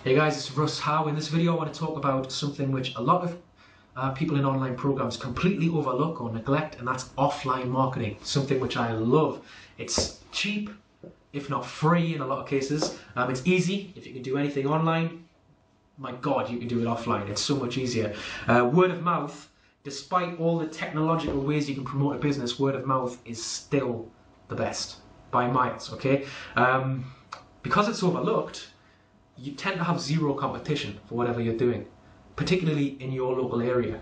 Hey guys, it's Russ Howe. In this video I want to talk about something which a lot of people in online programs completely overlook or neglect, and that's offline marketing. Something which I love. It's cheap, if not free in a lot of cases. It's easy. If you can do anything online, my God, you can do it offline. It's so much easier. Word of mouth, despite all the technological ways you can promote a business, word of mouth is still the best by miles, okay? Because it's overlooked, you tend to have zero competition for whatever you're doing, particularly in your local area,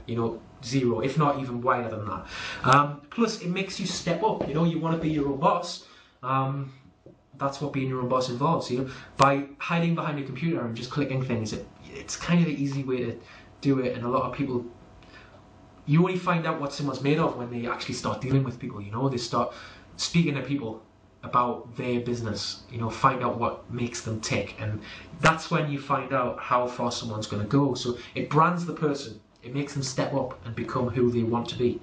zero, if not even wider than that. Plus, it makes you step up, you want to be your own boss. That's what being your own boss involves, by hiding behind your computer and just clicking things. It's kind of the easy way to do it, and a lot of people, you only find out what someone's made of when they actually start dealing with people, they start speaking to people about their business, find out what makes them tick, and that's when you find out how far someone's going to go. So it brands the person, it makes them step up and become who they want to be.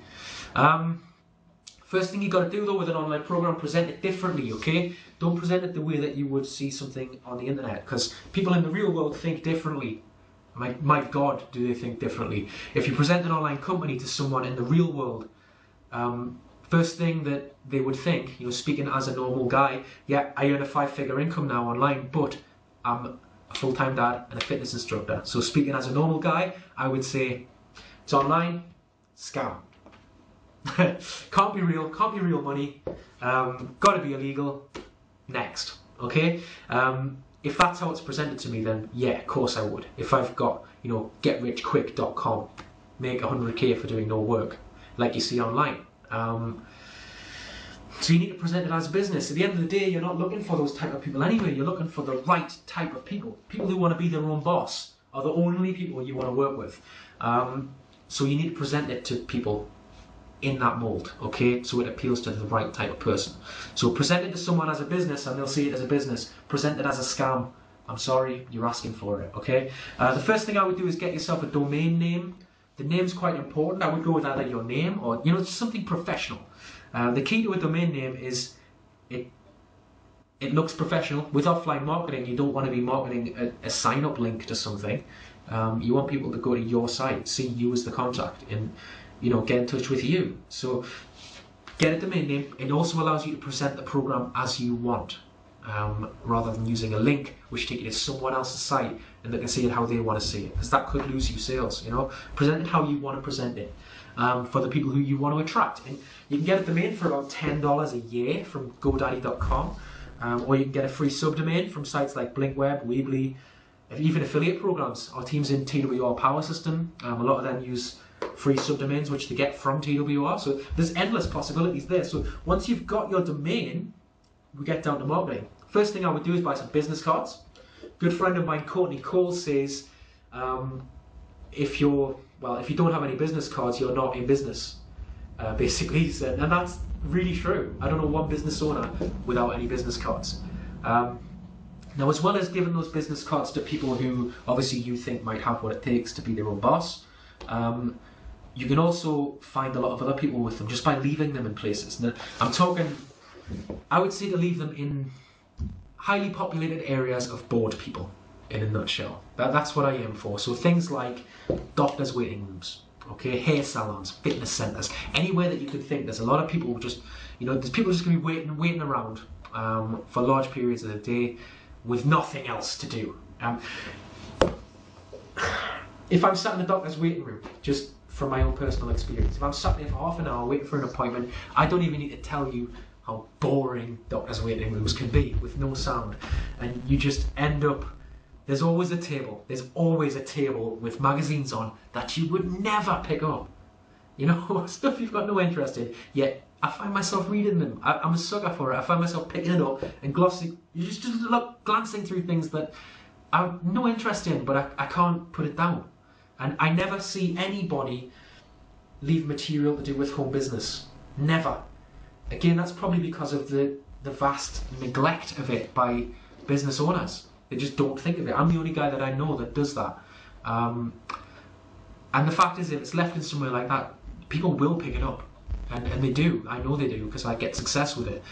First thing you got to do though with an online program, present it differently, okay? Don't present it the way that you would see something on the internet, because people in the real world think differently. My God, do they think differently. If you present an online company to someone in the real world, first thing that they would think, speaking as a normal guy, yeah, I earn a 5-figure income now online, but I'm a full-time dad and a fitness instructor. So speaking as a normal guy, I would say, it's online, scam. Can't be real money, gotta be illegal, next, okay? If that's how it's presented to me, then yeah, of course I would. If I've got, getrichquick.com, make 100k for doing no work, like you see online. So you need to present it as a business. At the end of the day, you're not looking for those type of people anyway. You're looking for the right type of people. People who want to be their own boss are the only people you want to work with. So you need to present it to people in that mold, okay? So it appeals to the right type of person. So present it to someone as a business and they'll see it as a business. Present it as a scam, I'm sorry, you're asking for it, okay? The first thing I would do is get yourself a domain name. The name's quite important. I would go with either your name or, just something professional. The key to a domain name is it looks professional. With offline marketing, you don't want to be marketing a sign-up link to something. You want people to go to your site, see you as the contact, and get in touch with you. So get a domain name. It also allows you to present the program as you want, rather than using a link which takes you to someone else's site and they can see it how they want to see it, because that could lose you sales. Present it how you want to present it, for the people who you want to attract. And you can get a domain for about $10 a year from GoDaddy.com, or you can get a free subdomain from sites like Blinkweb, Weebly, even affiliate programs. Our teams in TWR Power System, a lot of them use free subdomains which they get from TWR. So there's endless possibilities there. So once you've got your domain, we get down to marketing. First thing I would do is buy some business cards. Good friend of mine, Courtney Cole, says if you don't have any business cards, you're not in business, basically, he said, and that's really true. I don't know one business owner without any business cards. Now, as well as giving those business cards to people who obviously you think might have what it takes to be their own boss, you can also find a lot of other people with them just by leaving them in places. Now, I would say to leave them in highly populated areas of bored people, in a nutshell. That's what I aim for. So things like doctors' waiting rooms, okay, hair salons, fitness centers, anywhere that you could think. There's a lot of people just, there's people just going to be waiting around for large periods of the day with nothing else to do. If I'm sat in the doctor's waiting room, just from my own personal experience, if I'm sat there for half an hour waiting for an appointment, I don't even need to tell you how boring doctor's waiting rooms can be with no sound. And you just end up, there's always a table with magazines on that you would never pick up. Stuff you've got no interest in, yet I find myself reading them. I'm a sucker for it. I find myself picking it up and glossing, glancing through things that I have no interest in, but I can't put it down. And I never see anybody leave material to do with home business. Never. Again, that's probably because of the vast neglect of it by business owners. They just don't think of it. I'm the only guy that I know that does that. And the fact is, if it's left in somewhere like that, people will pick it up. And they do. I know they do, because I get success with it.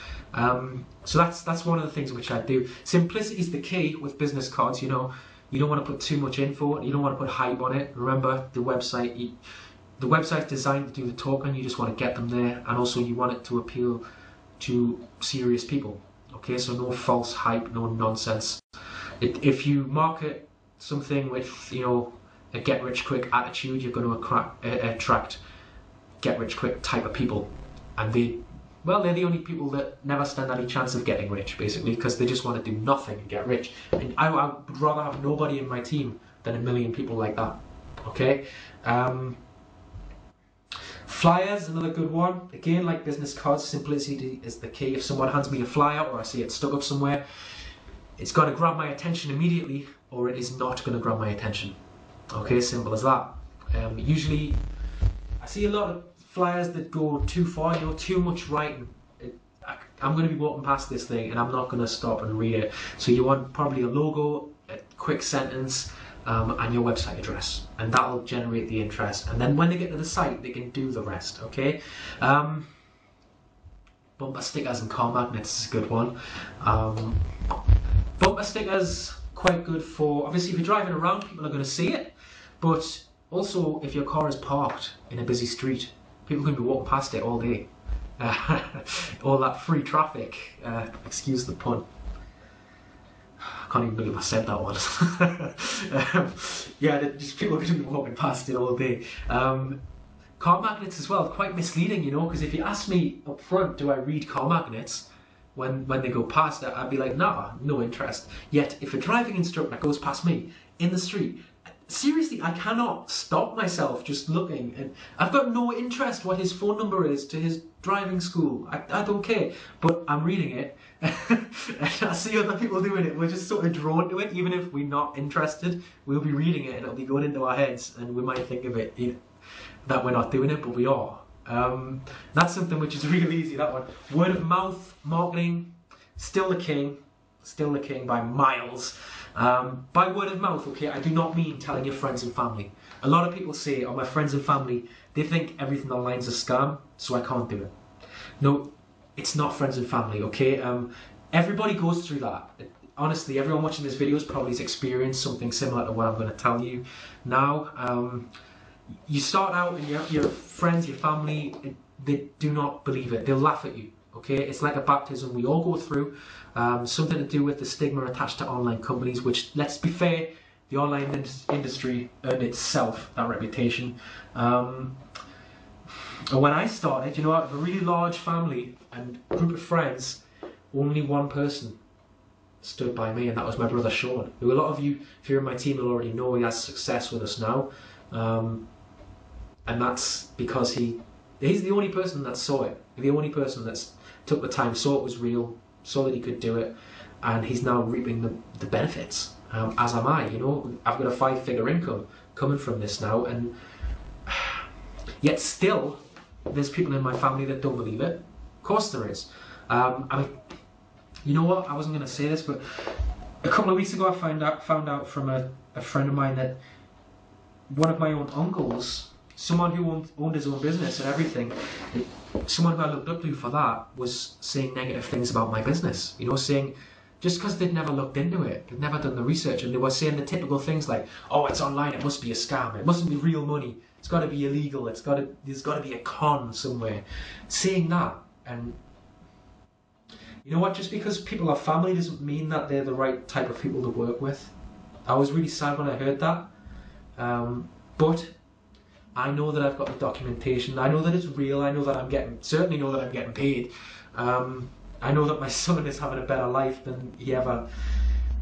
So that's one of the things which I do. Simplicity is the key with business cards. You don't want to put too much info. You don't want to put hype on it. Remember, the website's designed to do the talking. You just want to get them there, and also you want it to appeal to serious people. Okay, so no false hype, no nonsense. If you market something with, you know, a get-rich-quick attitude, you're going to attract get-rich-quick type of people, and they're the only people that never stand any chance of getting rich, basically, because they just want to do nothing and get rich. And I would rather have nobody in my team than a million people like that. Okay. Flyers, another good one. Again, like business cards, simplicity is the key. If someone hands me a flyer or I see it stuck up somewhere, it's got to grab my attention immediately, or it is not going to grab my attention. Okay, simple as that. Usually, I see a lot of flyers that go too far, you know, too much writing. I'm going to be walking past this thing and I'm not going to stop and read it. So you want probably a logo, a quick sentence, and your website address, and that'll generate the interest. And then when they get to the site, they can do the rest. Okay. Bumper stickers and car magnets is a good one. Bumper stickers, quite good for, obviously if you're driving around, people are going to see it, but also if your car is parked in a busy street, people can be walking past it all day. All that free traffic, excuse the pun. I can't even believe I said that one. Yeah, just people are going to be walking past it all day. Car magnets as well, quite misleading, you know, because if you ask me up front, do I read car magnets when they go past it, I'd be like, nah, no interest. Yet, if a driving instructor goes past me in the street, seriously, I cannot stop myself just looking, and I've got no interest what his phone number is to his driving school. I don't care, but I'm reading it, and I see other people doing it. We're just sort of drawn to it, even if we're not interested. We'll be reading it, and it'll be going into our heads, and we might think of it, you know, that we're not doing it, but we are. That's something which is really easy, that one. Word of mouth marketing, still the king by miles. By word of mouth, okay, I do not mean telling your friends and family. A lot of people say, oh, my friends and family, they think everything online is a scam, so I can't do it. No, it's not friends and family, okay? Everybody goes through that. Honestly, everyone watching this video has probably experienced something similar to what I'm going to tell you now. You start out and your friends, your family, they do not believe it. They'll laugh at you, okay? It's like a baptism we all go through. Something to do with the stigma attached to online companies, which, let's be fair, the online industry earned itself that reputation. And when I started, you know, out of a really large family and group of friends, only one person stood by me, and that was my brother Sean, who a lot of you, if you're in my team, will already know. He has success with us now. And that's because he's the only person that saw it, the only person that took the time, saw it was real, saw that he could do it, and he's now reaping the benefits, as am I. You know, I've got a 5-figure income coming from this now, and yet still there's people in my family that don't believe it. Of course there is. I mean, you know what, I wasn't going to say this, but a couple of weeks ago I found out from a friend of mine that one of my own uncles, someone who owned his own business and everything, someone who I looked up to for that, was saying negative things about my business. You know, saying, just because they'd never looked into it, they'd never done the research, and they were saying the typical things like, oh, it's online, it must be a scam, it mustn't be real money, it's got to be illegal, there's got to be a con somewhere. Saying that, and you know what, just because people are family doesn't mean that they're the right type of people to work with. I was really sad when I heard that. But I know that I've got the documentation. I know that it's real. I know that certainly know that I'm getting paid. I know that my son is having a better life than he ever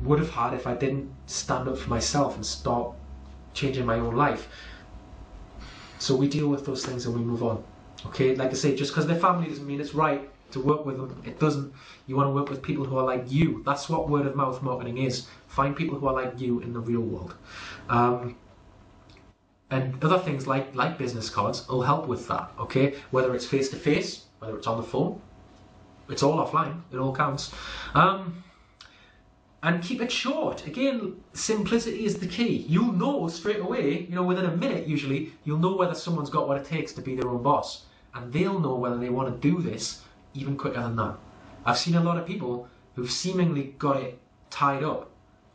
would have had if I didn't stand up for myself and start changing my own life. So we deal with those things and we move on. Okay, like I say, just because they're family doesn't mean it's right to work with them. It doesn't. You want to work with people who are like you. That's what word of mouth marketing is. Find people who are like you in the real world. And other things like business cards will help with that, okay? Whether it's face-to-face, whether it's on the phone, it's all offline, it all counts. And keep it short. Again, simplicity is the key. You'll know straight away, you know, within a minute usually, you'll know whether someone's got what it takes to be their own boss. And they'll know whether they want to do this even quicker than that. I've seen a lot of people who've seemingly got it tied up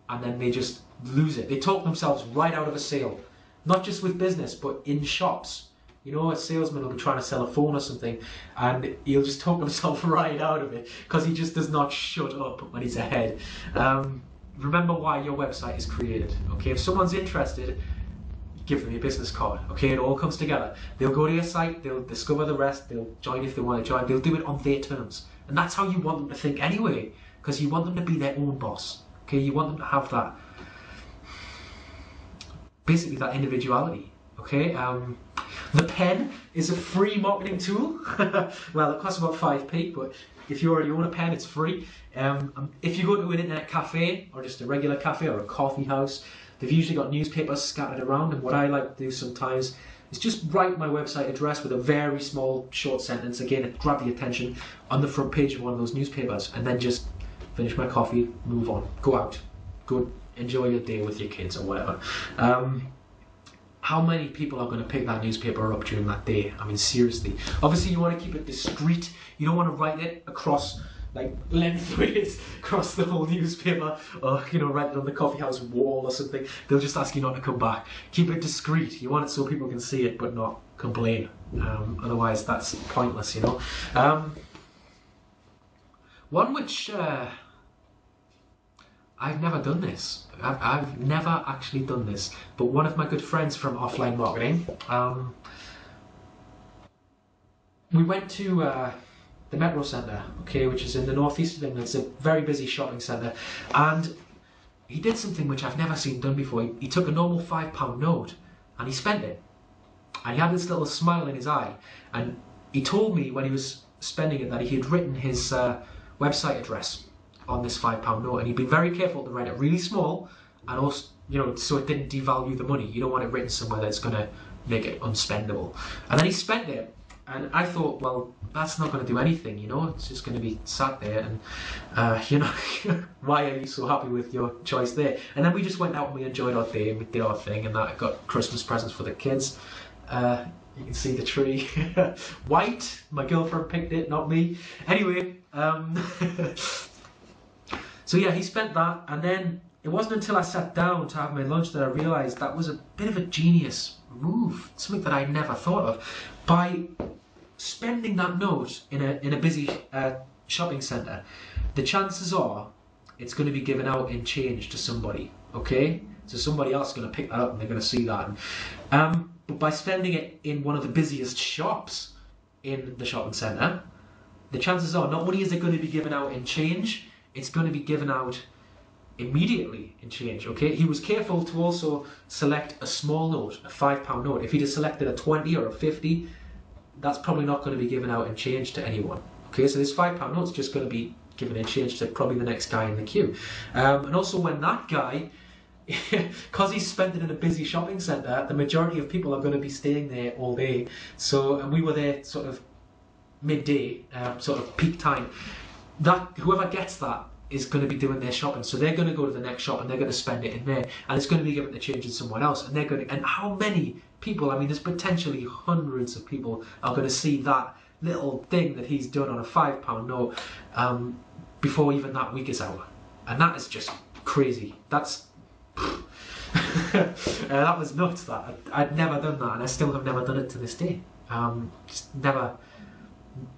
and then they just lose it. They talk themselves right out of a sale, not just with business, but in shops. You know, a salesman will be trying to sell a phone or something, and he'll just talk himself right out of it because he just does not shut up when he's ahead. Remember why your website is created. Okay, if someone's interested, give them your business card. Okay, it all comes together. They'll go to your site, they'll discover the rest, they'll join if they want to join, they'll do it on their terms. And that's how you want them to think anyway, because you want them to be their own boss. Okay, you want them to have that, basically that individuality. Okay, the pen is a free marketing tool. Well, it costs about 5p, but if you already own a pen, it's free. If you go to an internet cafe, or just a regular cafe, or a coffee house, they've usually got newspapers scattered around, and what I like to do sometimes is just write my website address with a very small short sentence, again, grab the attention, on the front page of one of those newspapers, and then just finish my coffee, move on, go out, go enjoy your day with your kids or whatever. How many people are going to pick that newspaper up during that day? I mean, seriously. Obviously, you want to keep it discreet. You don't want to write it across, like, lengthways across the whole newspaper, or, you know, write it on the coffee house wall or something. They'll just ask you not to come back. Keep it discreet. You want it so people can see it, but not complain. Otherwise, that's pointless, you know. One which I've never done this. I've never actually done this, but one of my good friends from Offline Marketing, we went to the Metro Centre, okay, which is in the northeast of England. It's a very busy shopping centre, and he did something which I've never seen done before. He took a normal £5 note and he spent it, and he had this little smile in his eye, and he told me when he was spending it that he had written his website address on this £5 note, and he'd been very careful to write it really small, and also, you know, so it didn't devalue the money. You don't want it written somewhere that's going to make it unspendable. And then he spent it, and I thought, well, that's not going to do anything, you know, it's just going to be sat there, and you know, why are you so happy with your choice there? And then we just went out and we enjoyed our day, and we did our thing, and I got Christmas presents for the kids. You can see the tree. White, my girlfriend picked it, not me. Anyway, so yeah, he spent that, and then it wasn't until I sat down to have my lunch that I realised that was a bit of a genius move, something that I'd never thought of. By spending that note in a busy shopping centre, the chances are it's going to be given out in change to somebody, okay? So somebody else is going to pick that up and they're going to see that. But by spending it in one of the busiest shops in the shopping centre, the chances are not only is it going to be given out in change, it's going to be given out immediately in change, okay? He was careful to also select a small note, a £5 note. If he'd have selected a 20 or a 50, that's probably not going to be given out in change to anyone, okay? So this £5 note's just going to be given in change to probably the next guy in the queue. And also when that guy, because he's spent it in a busy shopping centre, the majority of people are going to be staying there all day. So, and we were there sort of midday, sort of peak time. That whoever gets that is going to be doing their shopping, so they're going to go to the next shop and they're going to spend it in there, and it's going to be given to change in someone else, and they're going to, and how many people, I mean, there's potentially hundreds of people are going to see that little thing that he's done on a £5 note before even that week is out, and that is just crazy. That's that was nuts. That I'd never done that, and I still have never done it to this day. Just never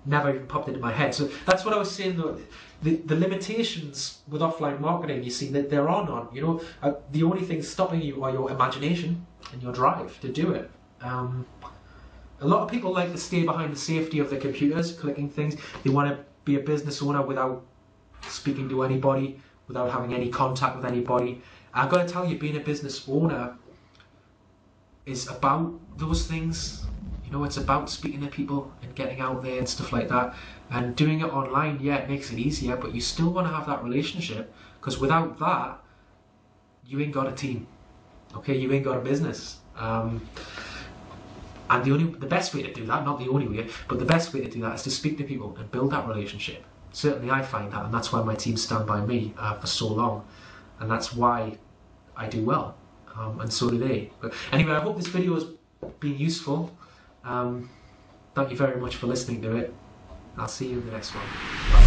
even popped into my head. So that's what I was saying though. The limitations with offline marketing, you see, that there are none. You know, the only things stopping you are your imagination and your drive to do it. A lot of people like to stay behind the safety of their computers, clicking things. They want to be a business owner without speaking to anybody, without having any contact with anybody. I've got to tell you, being a business owner is about those things. You know, it's about speaking to people and getting out there and stuff like that. And doing it online, yeah, it makes it easier, but you still want to have that relationship, because without that, you ain't got a team. Okay, you ain't got a business. And the best way to do that, not the only way, but the best way to do that is to speak to people and build that relationship. Certainly I find that, and that's why my team stand by me for so long, and that's why I do well, and so do they. But anyway, I hope this video has been useful. Thank you very much for listening to it. I'll see you in the next one. Bye.